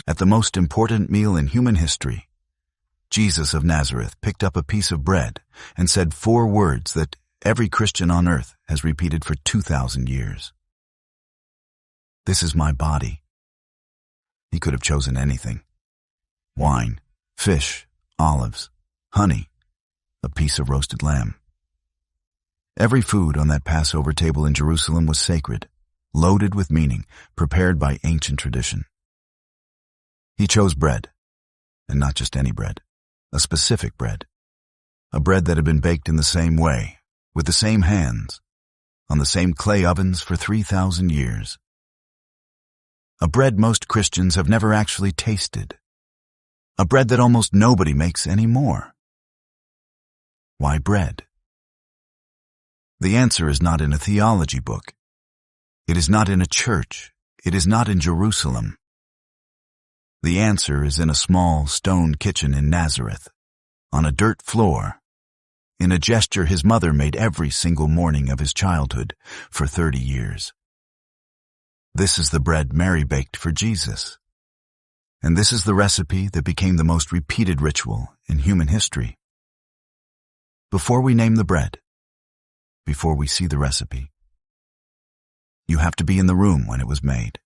At the most important meal in human history, Jesus of Nazareth picked up a piece of bread and said 4 words that every Christian on earth has repeated for 2,000 years. This is my body. He could have chosen anything. Wine, fish, olives, honey, a piece of roasted lamb. Every food on that Passover table in Jerusalem was sacred, loaded with meaning, prepared by ancient tradition. He chose bread, and not just any bread, a specific bread, a bread that had been baked in the same way, with the same hands, on the same clay ovens for 3,000 years. A bread most Christians have never actually tasted, a bread that almost nobody makes anymore. Why bread? The answer is not in a theology book. It is not in a church. It is not in Jerusalem. The answer is in a small stone kitchen in Nazareth, on a dirt floor, in a gesture his mother made every single morning of his childhood for 30 years. This is the bread Mary baked for Jesus. And this is the recipe that became the most repeated ritual in human history. Before we name the bread, before we see the recipe, you have to be in the room when it was made.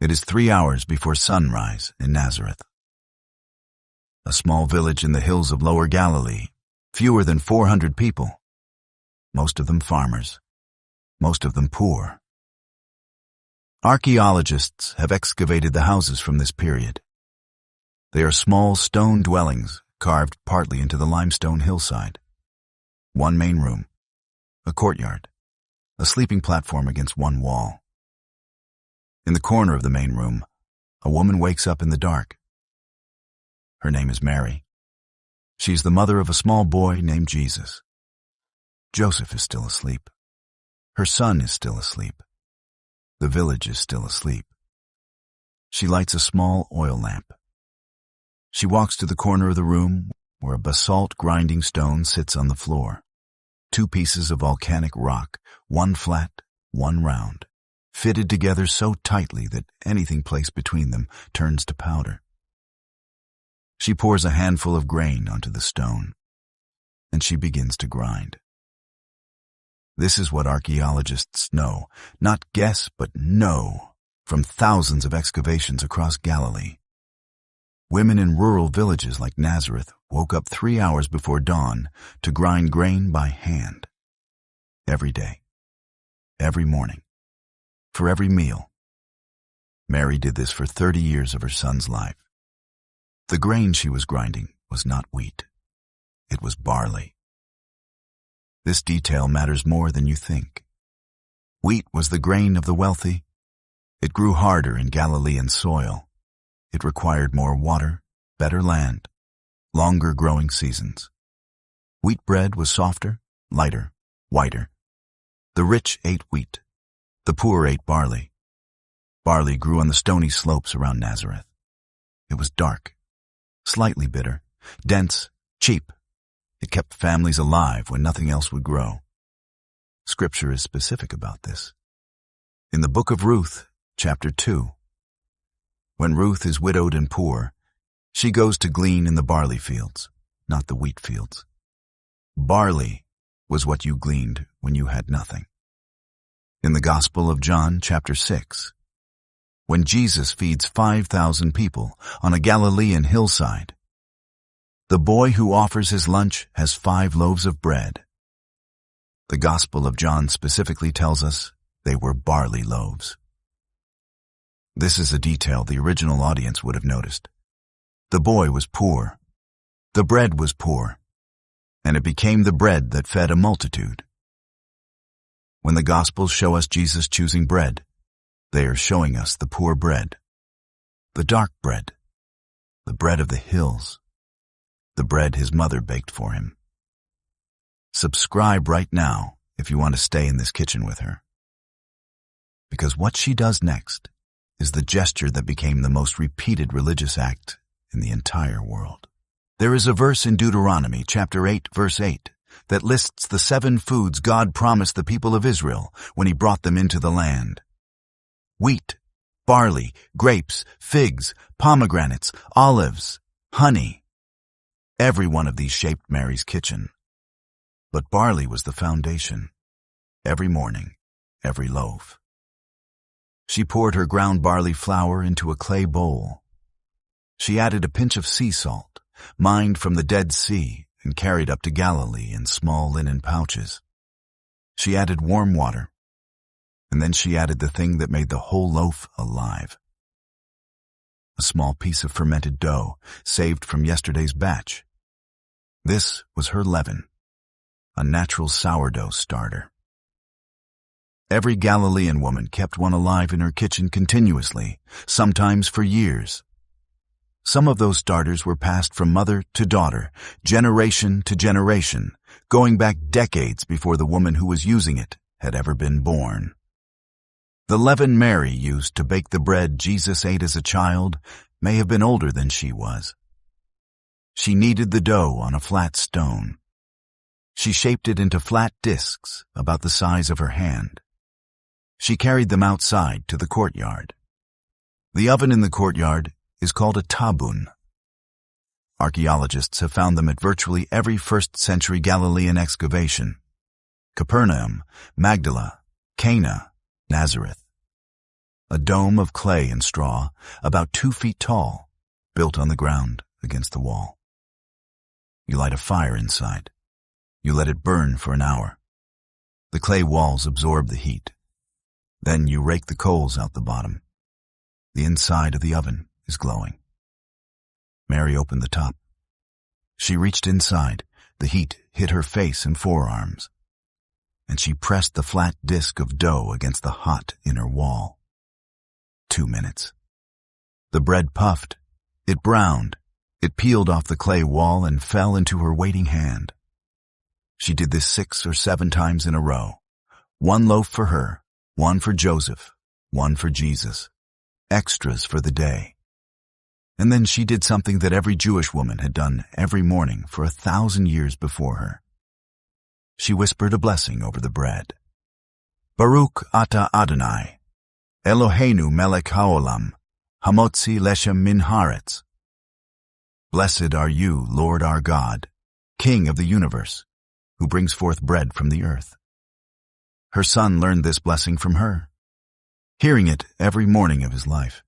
It is 3 hours before sunrise in Nazareth, a small village in the hills of Lower Galilee, fewer than 400 people, most of them farmers, most of them poor. Archaeologists have excavated the houses from this period. They are small stone dwellings carved partly into the limestone hillside. 1 main room, a courtyard, a sleeping platform against 1 wall. In the corner of the main room, a woman wakes up in the dark. Her name is Mary. She's the mother of a small boy named Jesus. Joseph is still asleep. Her son is still asleep. The village is still asleep. She lights a small oil lamp. She walks to the corner of the room where a basalt grinding stone sits on the floor. 2 pieces of volcanic rock, 1 flat, 1 round, fitted together so tightly that anything placed between them turns to powder. She pours a handful of grain onto the stone, and she begins to grind. This is what archaeologists know, not guess but know, from thousands of excavations across Galilee. Women in rural villages like Nazareth woke up 3 hours before dawn to grind grain by hand. Every day, every morning, for every meal. Mary did this for 30 years of her son's life. The grain she was grinding was not wheat. It was barley. This detail matters more than you think. Wheat was the grain of the wealthy. It grew harder in Galilean soil. It required more water, better land, longer growing seasons. Wheat bread was softer, lighter, whiter. The rich ate wheat. The poor ate barley. Barley grew on the stony slopes around Nazareth. It was dark, slightly bitter, dense, cheap. It kept families alive when nothing else would grow. Scripture is specific about this. In the book of Ruth, chapter 2, when Ruth is widowed and poor, she goes to glean in the barley fields, not the wheat fields. Barley was what you gleaned when you had nothing. In the Gospel of John, chapter 6, when Jesus feeds 5,000 people on a Galilean hillside, the boy who offers his lunch has 5 loaves of bread. The Gospel of John specifically tells us they were barley loaves. This is a detail the original audience would have noticed. The boy was poor. The bread was poor. And it became the bread that fed a multitude. When the Gospels show us Jesus choosing bread, they are showing us the poor bread, the dark bread, the bread of the hills, the bread his mother baked for him. Subscribe right now if you want to stay in this kitchen with her. Because what she does next is the gesture that became the most repeated religious act in the entire world. There is a verse in Deuteronomy chapter 8, verse 8, that lists the 7 foods God promised the people of Israel when he brought them into the land. Wheat, barley, grapes, figs, pomegranates, olives, honey. Every one of these shaped Mary's kitchen. But barley was the foundation. Every morning, every loaf. She poured her ground barley flour into a clay bowl. She added a pinch of sea salt, mined from the Dead Sea and carried up to Galilee in small linen pouches. She added warm water, and then she added the thing that made the whole loaf alive. A small piece of fermented dough, saved from yesterday's batch. This was her leaven, a natural sourdough starter. Every Galilean woman kept one alive in her kitchen continuously, sometimes for years. Some of those starters were passed from mother to daughter, generation to generation, going back decades before the woman who was using it had ever been born. The leaven Mary used to bake the bread Jesus ate as a child may have been older than she was. She kneaded the dough on a flat stone. She shaped it into flat discs about the size of her hand. She carried them outside to the courtyard. The oven in the courtyard is called a tabun. Archaeologists have found them at virtually every first-century Galilean excavation. Capernaum, Magdala, Cana, Nazareth. A dome of clay and straw, about 2 feet tall, built on the ground against the wall. You light a fire inside. You let it burn for an hour. The clay walls absorb the heat. Then you rake the coals out the bottom. The inside of the oven is glowing. Mary opened the top. She reached inside. The heat hit her face and forearms, and she pressed the flat disk of dough against the hot inner wall. 2 minutes. The bread puffed. It browned. It peeled off the clay wall and fell into her waiting hand. She did this 6 or 7 times in a row. 1 loaf for her, 1 for Joseph, 1 for Jesus. Extras for the day. And then she did something that every Jewish woman had done every morning for 1,000 years before her. She whispered a blessing over the bread. Baruch ata Adonai, Eloheinu melech haolam, hamotzi leshem min haaretz. Blessed are you, Lord our God, King of the universe, who brings forth bread from the earth. Her son learned this blessing from her, hearing it every morning of his life,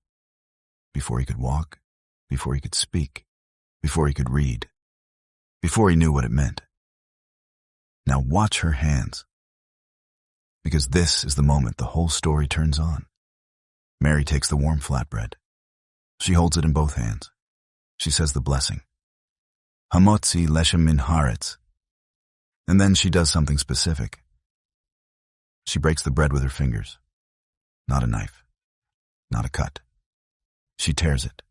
before he could walk, before he could speak, before he could read, before he knew what it meant. Now watch her hands, because this is the moment the whole story turns on. Mary takes the warm flatbread. She holds it in both hands. She says the blessing. Hamotzi leshem min haaretz. And then she does something specific. She breaks the bread with her fingers. Not a knife. Not a cut. She tears it.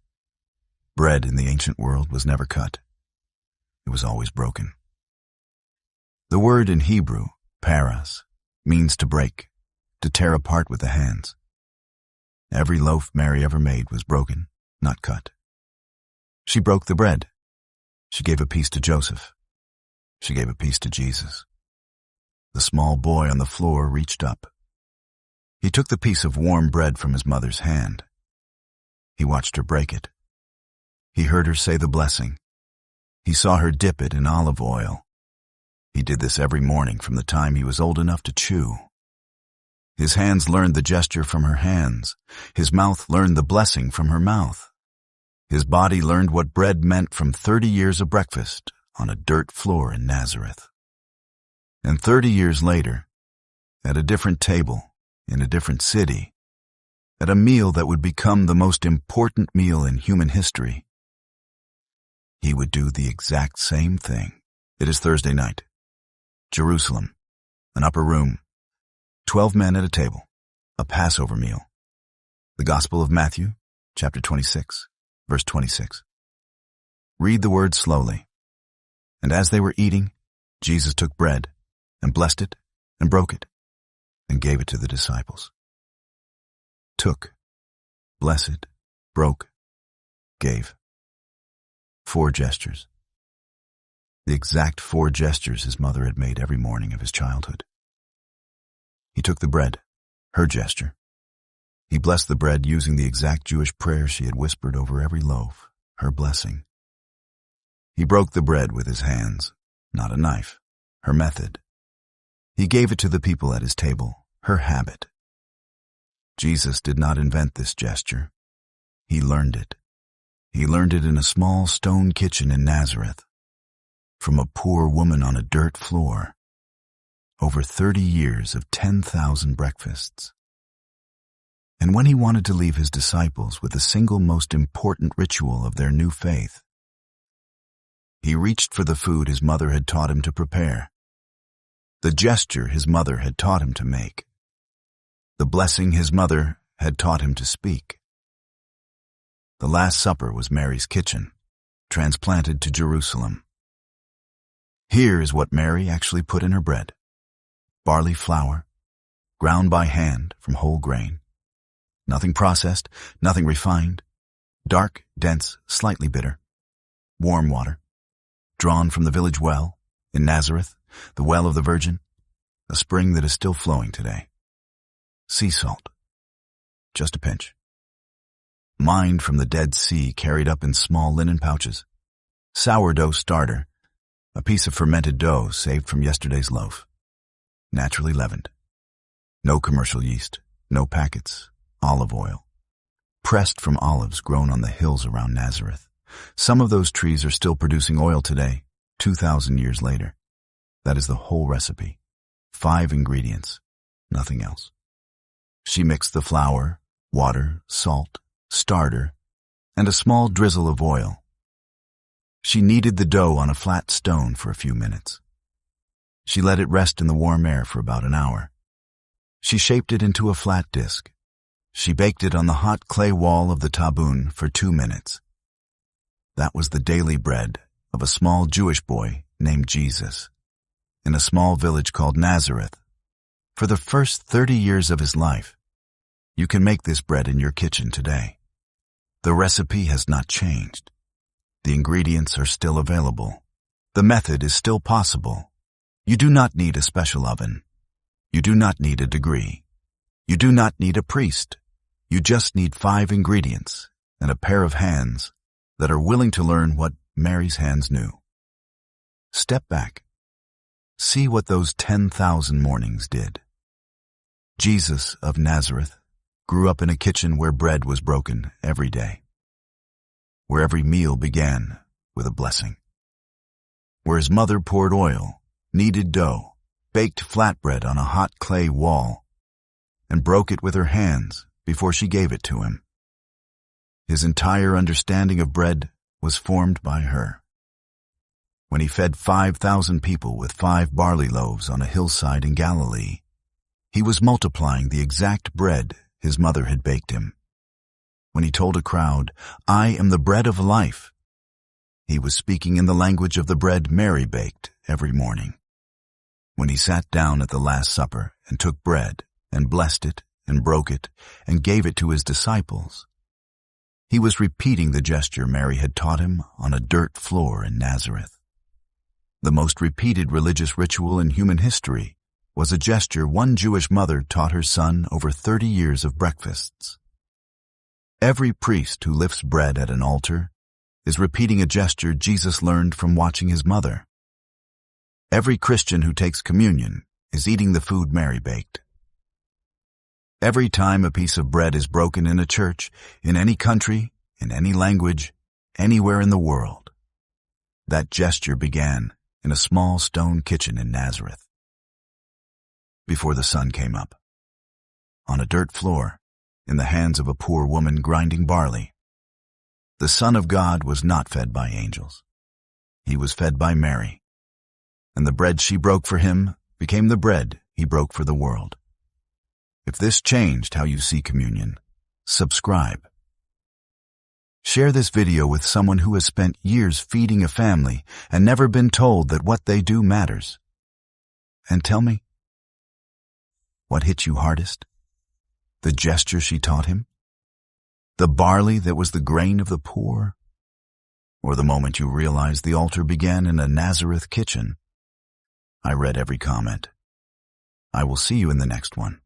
Bread in the ancient world was never cut. It was always broken. The word in Hebrew, paras, means to break, to tear apart with the hands. Every loaf Mary ever made was broken, not cut. She broke the bread. She gave a piece to Joseph. She gave a piece to Jesus. The small boy on the floor reached up. He took the piece of warm bread from his mother's hand. He watched her break it. He heard her say the blessing. He saw her dip it in olive oil. He did this every morning from the time he was old enough to chew. His hands learned the gesture from her hands. His mouth learned the blessing from her mouth. His body learned what bread meant from 30 years of breakfast on a dirt floor in Nazareth. And 30 years later, at a different table, in a different city, at a meal that would become the most important meal in human history, he would do the exact same thing. It is Thursday night. Jerusalem, an upper room, 12 men at a table, a Passover meal. The Gospel of Matthew, chapter 26, verse 26. Read the words slowly. And as they were eating, Jesus took bread and blessed it and broke it and gave it to the disciples. Took, blessed, broke, gave. 4 gestures. The exact 4 gestures his mother had made every morning of his childhood. He took the bread, her gesture. He blessed the bread using the exact Jewish prayer she had whispered over every loaf, her blessing. He broke the bread with his hands, not a knife, her method. He gave it to the people at his table, her habit. Jesus did not invent this gesture. He learned it. He learned it in a small stone kitchen in Nazareth, from a poor woman on a dirt floor. Over 30 years of 10,000 breakfasts. And when he wanted to leave his disciples with the single most important ritual of their new faith, he reached for the food his mother had taught him to prepare, the gesture his mother had taught him to make, the blessing his mother had taught him to speak. The Last Supper was Mary's kitchen, transplanted to Jerusalem. Here is what Mary actually put in her bread: barley flour, ground by hand from whole grain. Nothing processed, nothing refined. Dark, dense, slightly bitter. Warm water, drawn from the village well in Nazareth, the well of the Virgin, a spring that is still flowing today. Sea salt, just a pinch. Mined from the Dead Sea, carried up in small linen pouches. Sourdough starter, a piece of fermented dough saved from yesterday's loaf. Naturally leavened. No commercial yeast, no packets. Olive oil, pressed from olives grown on the hills around Nazareth. Some of those trees are still producing oil today, 2,000 years later. That is the whole recipe. 5 ingredients, nothing else. She mixed the flour, water, salt, starter, and a small drizzle of oil. She kneaded the dough on a flat stone for a few minutes. She let it rest in the warm air for about an hour. She shaped it into a flat disc. She baked it on the hot clay wall of the tabun for 2 minutes. That was the daily bread of a small Jewish boy named Jesus, in a small village called Nazareth. For the first 30 years of his life, you can make this bread in your kitchen today. The recipe has not changed. The ingredients are still available. The method is still possible. You do not need a special oven. You do not need a degree. You do not need a priest. You just need 5 ingredients and a pair of hands that are willing to learn what Mary's hands knew. Step back. See what those 10,000 mornings did. Jesus of Nazareth grew up in a kitchen where bread was broken every day, where every meal began with a blessing, where his mother poured oil, kneaded dough, baked flatbread on a hot clay wall, and broke it with her hands before she gave it to him. His entire understanding of bread was formed by her. When he fed 5,000 people with 5 barley loaves on a hillside in Galilee, he was multiplying the exact bread his mother had baked him. When he told a crowd, "I am the bread of life," he was speaking in the language of the bread Mary baked every morning. When he sat down at the Last Supper and took bread and blessed it and broke it and gave it to his disciples, he was repeating the gesture Mary had taught him on a dirt floor in Nazareth. The most repeated religious ritual in human history was a gesture one Jewish mother taught her son over 30 years of breakfasts. Every priest who lifts bread at an altar is repeating a gesture Jesus learned from watching his mother. Every Christian who takes communion is eating the food Mary baked. Every time a piece of bread is broken in a church, in any country, in any language, anywhere in the world, that gesture began in a small stone kitchen in Nazareth. Before the sun came up, on a dirt floor, in the hands of a poor woman grinding barley, the Son of God was not fed by angels. He was fed by Mary, and the bread she broke for him became the bread he broke for the world. If this changed how you see communion, subscribe. Share this video with someone who has spent years feeding a family and never been told that what they do matters. And tell me, what hit you hardest? The gesture she taught him? The barley that was the grain of the poor? Or the moment you realized the altar began in a Nazareth kitchen? I read every comment. I will see you in the next one.